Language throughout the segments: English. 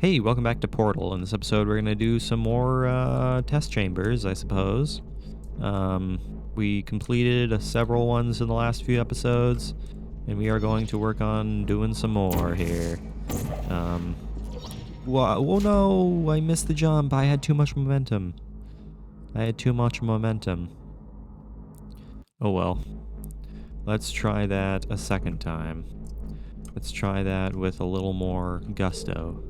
Hey, welcome back to Portal. In this episode, we're gonna do some more test chambers, I suppose. We completed several ones in the last few episodes, and we are going to work on doing some more here. Oh no, I missed the jump. I had too much momentum. Oh well. Let's try that a second time. Let's try that with a little more gusto.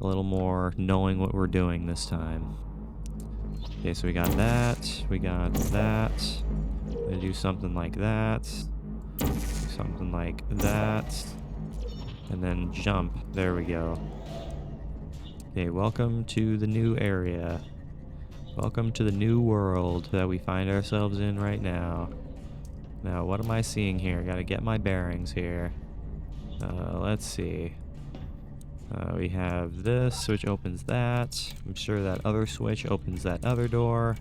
A little more knowing what we're doing this time. Okay, so we got that. We got that. I'm gonna do something like that. Something like that. And then jump. There we go. Okay, welcome to the new area. Welcome to the new world that we find ourselves in right now. Now, what am I seeing here? Gotta get my bearings here. Let's see. We have this, which opens that. I'm sure that other switch opens that other door.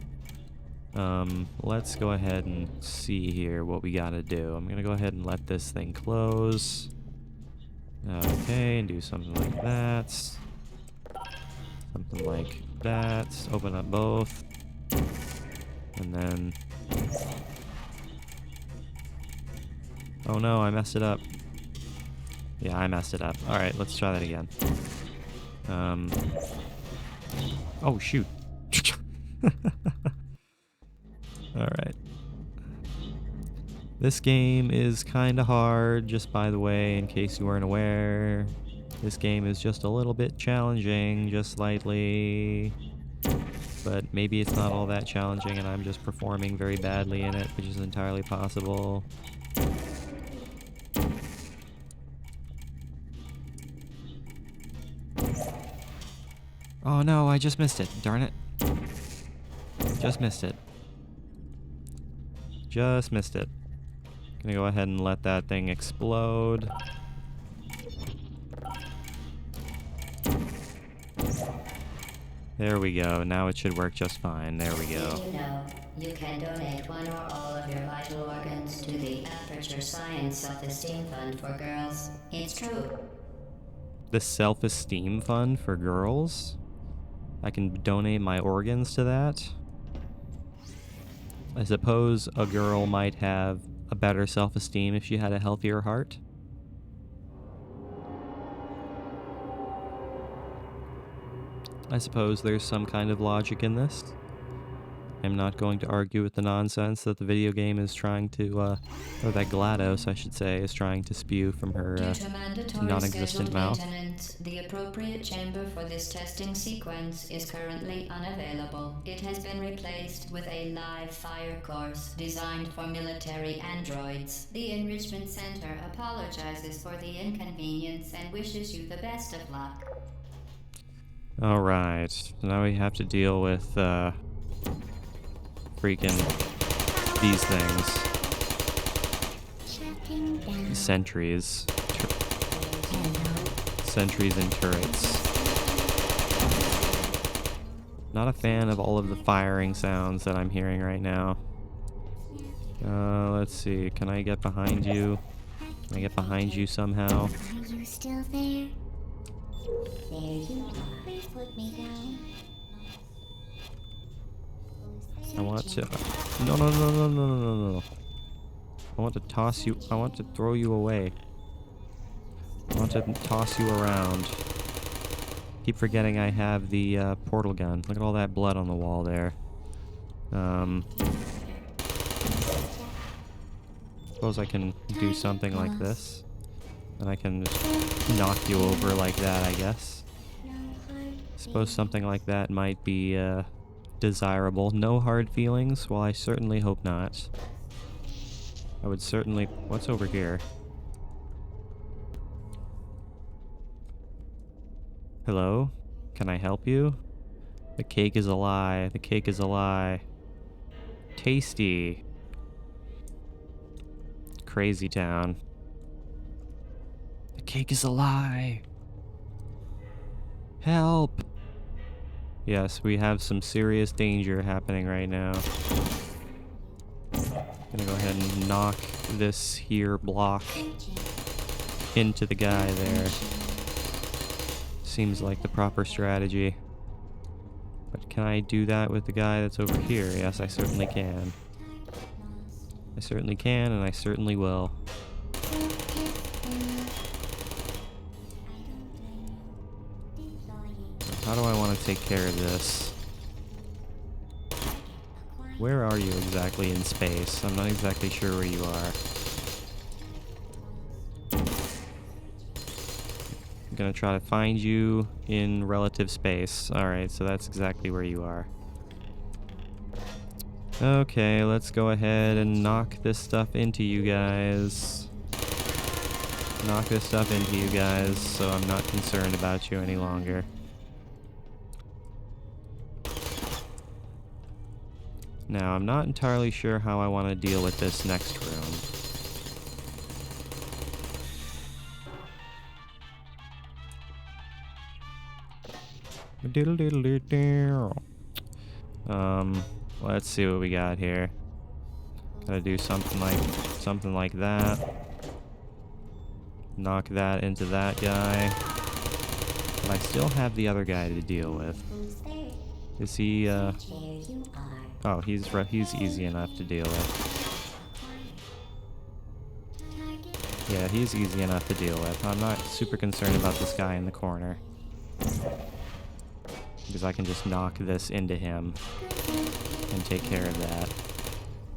Let's go ahead and see here what we gotta do. I'm gonna go ahead and let this thing close. Okay, and do something like that. Something like that. Open up both. And then... Oh no, I messed it up. Yeah, I messed it up. Alright, let's try that again. Oh, shoot. Alright. This game is kinda hard, just by the way, in case you weren't aware. This game is just a little bit challenging, just slightly. But maybe it's not all that challenging and I'm just performing very badly in it, which is entirely possible. Oh no, I just missed it. Darn it. Just missed it. Just missed it. Gonna go ahead and let that thing explode. There we go. Now it should work just fine. There we go. Did you know you can donate one or all of your vital organs to the Aperture Science Self-Esteem Fund for Girls? It's true. The self-esteem fund for girls? I can donate my organs to that? I suppose a girl might have a better self-esteem if she had a healthier heart. I suppose there's some kind of logic in this. I'm not going to argue with the nonsense that the video game is trying to, or that GLaDOS, I should say, is trying to spew from her Due to mandatory non-existent scheduled mouth. maintenance, the appropriate chamber for this testing sequence is currently unavailable. It has been replaced with a live fire course designed for military androids. The Enrichment Center apologizes for the inconvenience and wishes you the best of luck. Alright, now we have to deal with, freaking these things. Sentries. Sentries and turrets. Not a fan of all of the firing sounds that I'm hearing right now. Let's see. Can I get behind you? Can I get behind you somehow? Are you still there? There you are. Please put me down. I want to... No. I want to toss you... I want to throw you away. I want to toss you around. Keep forgetting I have the portal gun. Look at all that blood on the wall there. Suppose I can do something like this. And I can just knock you over like that, I guess. Suppose something like that might be desirable. No hard feelings? Well, I certainly hope not. I would certainly... What's over here? Hello? Can I help you? The cake is a lie. The cake is a lie. Tasty. Crazy town. The cake is a lie. Help! Yes, we have some serious danger happening right now. Gonna go ahead and knock this here block into the guy there. Seems like the proper strategy. But can I do that with the guy that's over here? Yes, I certainly can. I certainly can, and I certainly will. How do I want to take care of this? Where are you exactly in space? I'm not exactly sure where you are. I'm gonna try to find you in relative space. Alright, so that's exactly where you are. Okay, let's go ahead and knock this stuff into you guys. Knock this stuff into you guys, so I'm not concerned about you any longer. Now, I'm not entirely sure how I want to deal with this next room. Let's see what we got here. Gotta do something like that. Knock that into that guy. But I still have the other guy to deal with. Who's there? Is he, There you are. Oh, he's easy enough to deal with. Target. Yeah, he's easy enough to deal with. I'm not super concerned about this guy in the corner. Because I can just knock this into him and take care of that.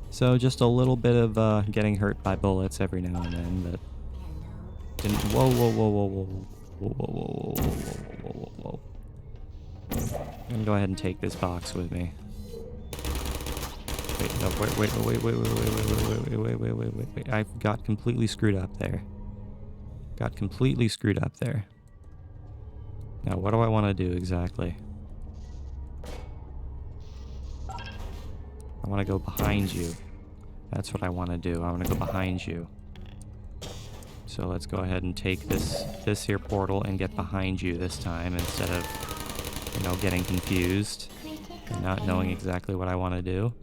So just a little bit of getting hurt by bullets every now and then, but didn't. Whoa, whoa, whoa, whoa, whoa, whoa, whoa, whoa, whoa, whoa, whoa, whoa, whoa. I'm gonna go ahead and take this box with me. Wait, no, wait, I got completely screwed up there. Got completely screwed up there. Now, what do I want to do exactly? I want to go behind you. That's what I want to do. I want to go behind you. So let's go ahead and take this here portal and get behind you this time instead of, you know, getting confused and not knowing exactly what I want to do.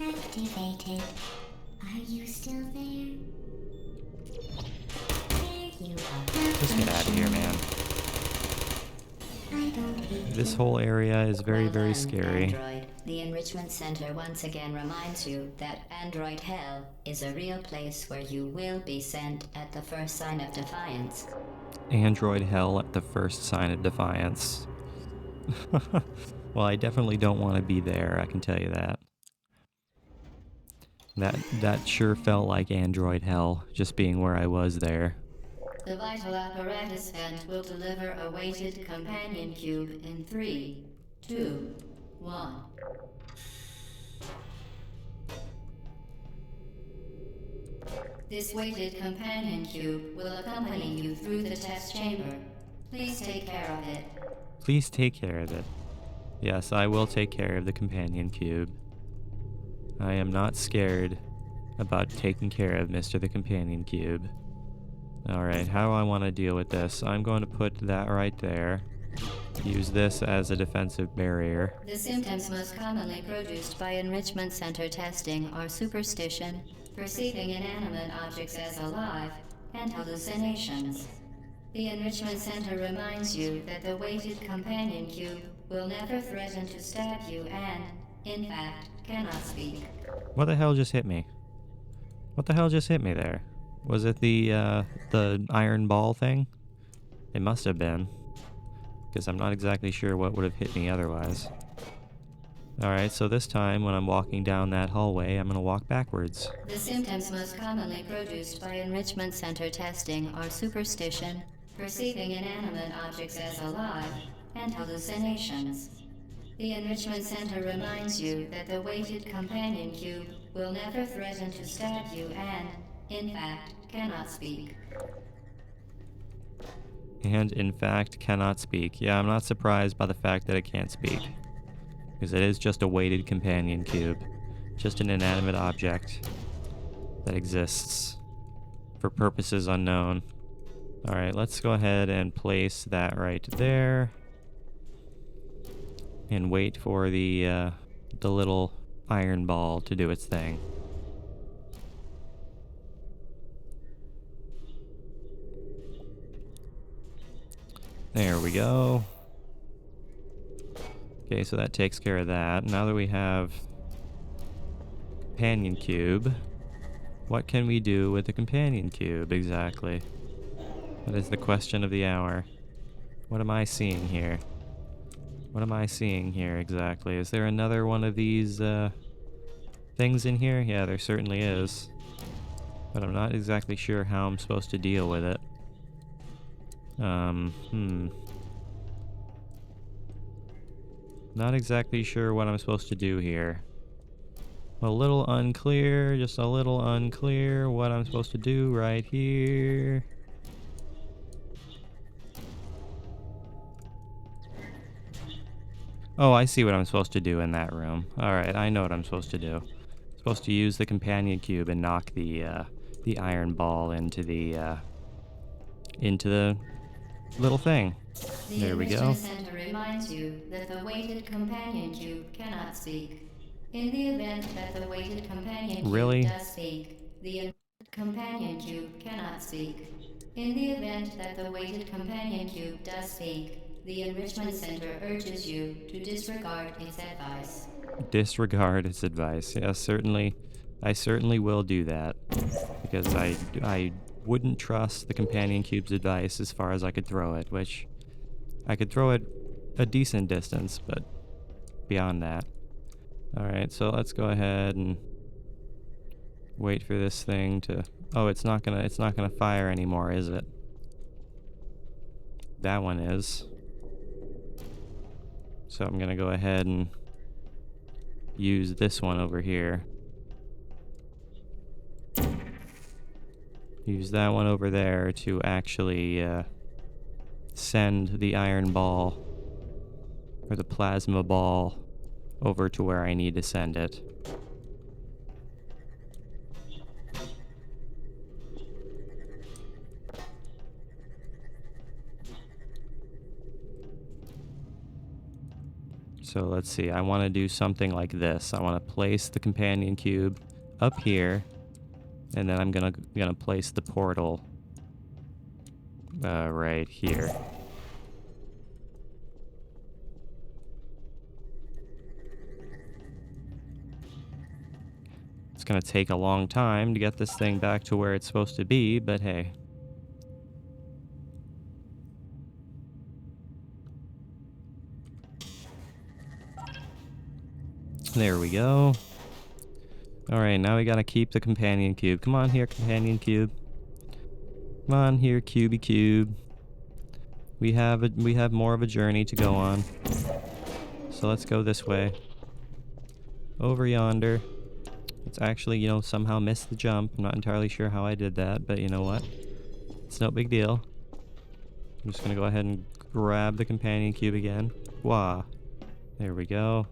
Activated. Are you still there? There you are. Just get out of here, man. I don't hate This whole area is very, Well very done, scary. Android. The Enrichment Center once again reminds you that Android Hell is a real place where you will be sent at the first sign of defiance. Android hell at the first sign of defiance. Well, I definitely don't want to be there, I can tell you that. That sure felt like Android hell, just being where I was there. The vital apparatus vent will deliver a weighted companion cube in 3, 2, 1. This weighted companion cube will accompany you through the test chamber. Please take care of it. Please take care of it. Yes, I will take care of the companion cube. I am not scared about taking care of Mr. the Companion Cube. Alright, how do I want to deal with this? I'm going to put that right there. Use this as a defensive barrier. The symptoms most commonly produced by Enrichment Center testing are superstition, perceiving inanimate objects as alive, and hallucinations. The Enrichment Center reminds you that the weighted companion cube will never threaten to stab you and, in fact, cannot speak. What the hell just hit me? What the hell just hit me there? Was it the iron ball thing? It must have been. Because I'm not exactly sure what would have hit me otherwise. Alright, so this time when I'm walking down that hallway, I'm going to walk backwards. The symptoms most commonly produced by Enrichment Center testing are superstition, perceiving inanimate objects as alive, and hallucinations. The Enrichment Center reminds you that the weighted companion cube will never threaten to stab you and, in fact, cannot speak. And, in fact, cannot speak. Yeah, I'm not surprised by the fact that it can't speak. Because it is just a weighted companion cube. Just an inanimate object that exists for purposes unknown. Alright, let's go ahead and place that right there. And wait for the little iron ball to do its thing. There we go. Okay, so that takes care of that. Now that we have companion cube, what can we do with the companion cube exactly? That is the question of the hour. What am I seeing here? What am I seeing here exactly? Is there another one of these things in here? Yeah, there certainly is. But I'm not exactly sure how I'm supposed to deal with it. Not exactly sure what I'm supposed to do here. A little unclear, just a little unclear what I'm supposed to do right here. Oh, I see what I'm supposed to do in that room. Alright, I know what I'm supposed to do. I'm supposed to use the companion cube and knock the iron ball into the little thing. There we go. The Enrichment Center reminds you that the weighted companion cube cannot speak. In the event that the weighted companion cube Really? does speak, the companion cube cannot speak. In the event that the weighted companion cube does speak, the Enrichment Center urges you to disregard its advice. Disregard its advice. Yes, certainly. I certainly will do that. Because I wouldn't trust the companion cube's advice as far as I could throw it, which I could throw it a decent distance, but beyond that. Alright, so let's go ahead and wait for this thing to... Oh, it's not gonna fire anymore, is it? That one is. So I'm gonna go ahead and use this one over here. Use that one over there to actually send the iron ball, or the plasma ball, over to where I need to send it. So let's see, I want to do something like this. I want to place the companion cube up here, and then I'm gonna place the portal right here. It's gonna take a long time to get this thing back to where it's supposed to be, but hey. There we go. Alright, now we gotta keep the companion cube. Come on here, companion cube. Come on here, cubey cube. We have more of a journey to go on. So let's go this way. Over yonder. Let's actually, you know, somehow miss the jump. I'm not entirely sure how I did that, but you know what? It's no big deal. I'm just gonna go ahead and grab the companion cube again. Wah. There we go.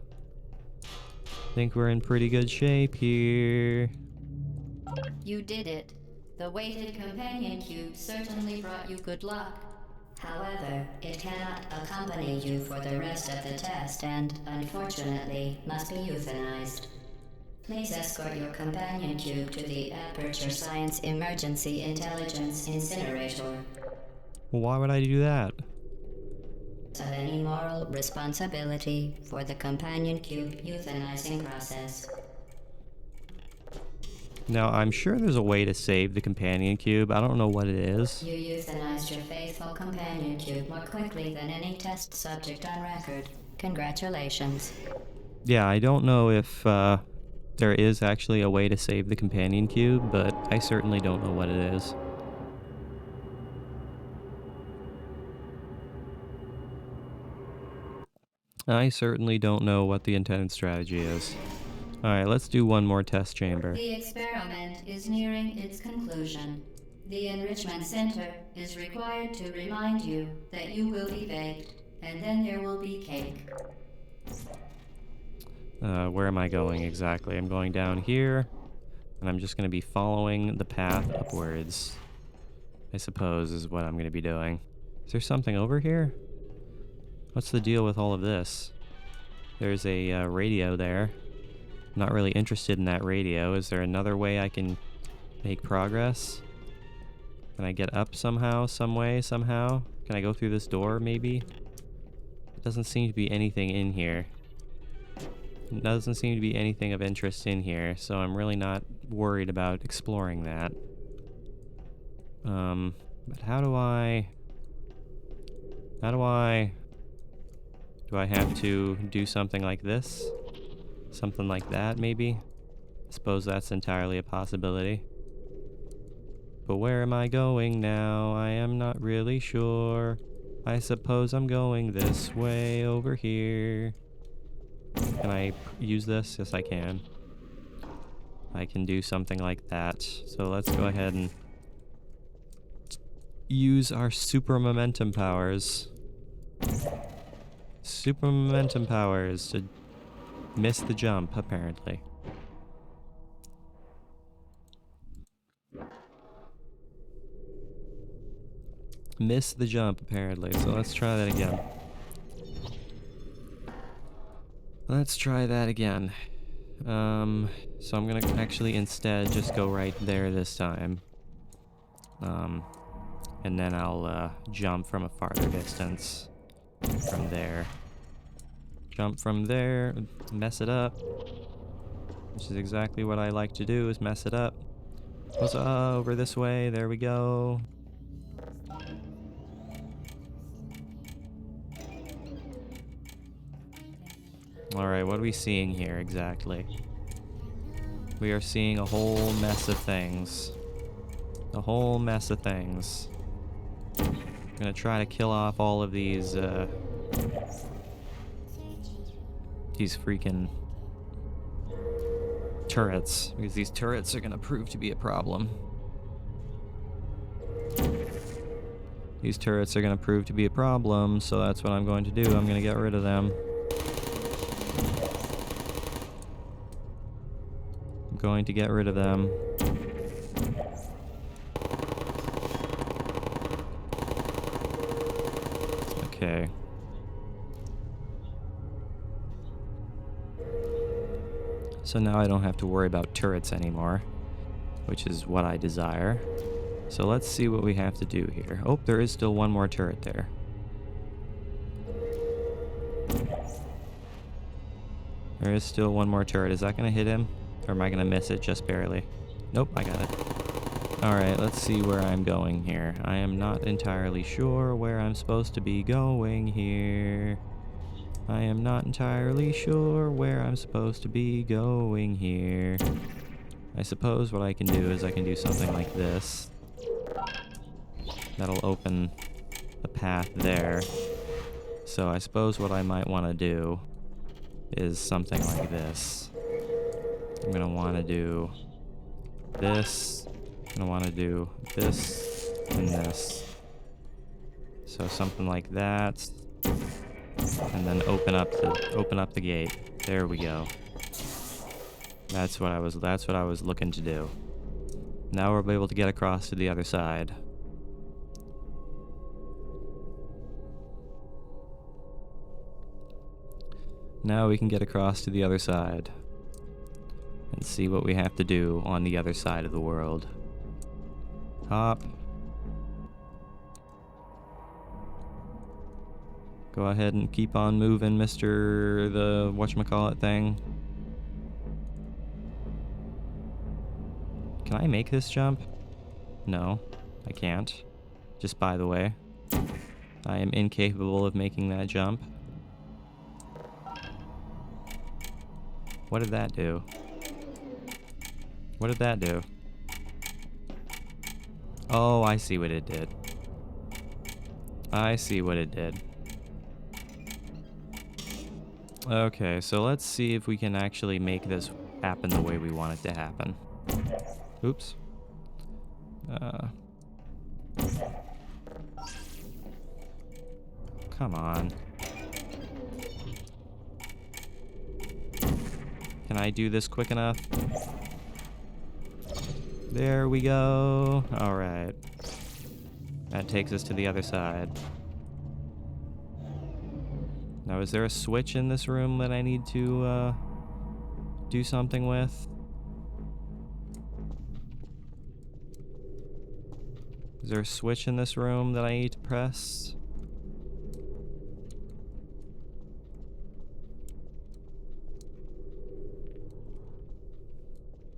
Think we're in pretty good shape here. You did it. The weighted companion cube certainly brought you good luck. However, it cannot accompany you for the rest of the test and, unfortunately, must be euthanized. Please escort your companion cube to the Aperture Science Emergency Intelligence Incinerator. Well, why would I do that? Of any moral responsibility for the companion cube euthanizing process. Now, I'm sure there's a way to save the companion cube. I don't know what it is. You euthanized your faithful companion cube more quickly than any test subject on record. Congratulations. Yeah, I don't know if there is actually a way to save the companion cube, but I certainly don't know what it is. I certainly don't know what the intended strategy is. Alright, let's do one more test chamber. The experiment is nearing its conclusion. The Enrichment Center is required to remind you that you will be baked, and then there will be cake. Where am I going exactly? I'm going down here, and I'm just going to be following the path upwards, I suppose is what I'm going to be doing. Is there something over here? What's the deal with all of this? There's a radio there. I'm not really interested in that radio. Is there another way I can make progress? Can I get up somehow, some way, somehow? Can I go through this door, maybe? It doesn't seem to be anything in here. It doesn't seem to be anything of interest in here, so I'm really not worried about exploring that. But how do I do I have to do something like this? Something like that, maybe? I suppose that's entirely a possibility. But where am I going now? I am not really sure. I suppose I'm going this way over here. Can I use this? Yes, I can. I can do something like that. So let's go ahead and use our super momentum powers. Super momentum powers to miss the jump, apparently. Miss the jump, apparently. So let's try that again. Let's try that again. So I'm gonna actually instead just go right there this time. And then I'll jump from a farther distance from there. Jump from there, mess it up. Which is exactly what I like to do, is mess it up. Goes over this way, there we go. Alright, what are we seeing here exactly? We are seeing a whole mess of things. A whole mess of things. I'm gonna try to kill off all of these freaking turrets, because these turrets are gonna prove to be a problem. These turrets are gonna prove to be a problem, so that's what I'm going to do. I'm gonna get rid of them. I'm going to get rid of them. Okay. So now I don't have to worry about turrets anymore, which is what I desire. So let's see what we have to do here. Oh, there is still one more turret there. There is still one more turret. Is that going to hit him? Or am I going to miss it just barely? Nope, I got it. Alright, let's see where I'm going here. I am not entirely sure where I'm supposed to be going here. I am not entirely sure where I'm supposed to be going here. I suppose what I can do is I can do something like this. That'll open the path there. So I suppose what I might want to do is something like this. I'm going to want to do this. I'm going to want to do this and this. So something like that. And then open up the gate. There we go. That's what I was looking to do. Now we'll be able to get across to the other side. Now we can get across to the other side and see what we have to do on the other side of the world. Hop. Go ahead and keep on moving, Mr. the whatchamacallit thing. Can I make this jump? No, I can't. Just by the way, I am incapable of making that jump. What did that do? What did that do? Oh, I see what it did. I see what it did. Okay, so let's see if we can actually make this happen the way we want it to happen. Oops. Come on. Can I do this quick enough? There we go. Alright. That takes us to the other side. Now, is there a switch in this room that I need to do something with? Is there a switch in this room that I need to press?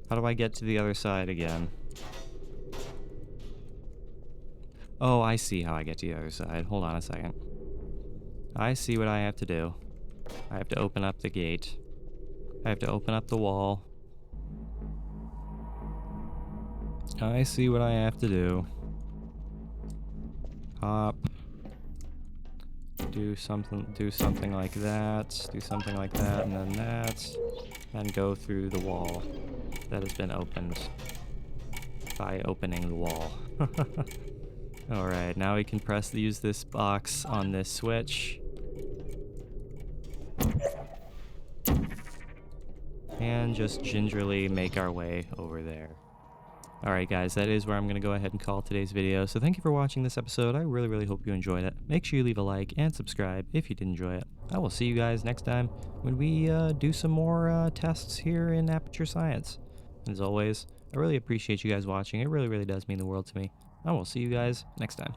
How do I get to the other side again? Oh, I see how I get to the other side. Hold on a second. I see what I have to do. I have to open up the gate. I have to open up the wall. I see what I have to do. Hop. Do something like that. Do something like that, and then that. And go through the wall that has been opened by opening the wall. Alright, now we can use this box on this switch. And just gingerly make our way over there. Alright guys, that is where I'm going to go ahead and call today's video. So thank you for watching this episode. I really hope you enjoyed it. Make sure you leave a like and subscribe if you did enjoy it. I will see you guys next time when we do some more tests here in Aperture Science. And as always, I really appreciate you guys watching. It really does mean the world to me. I will see you guys next time.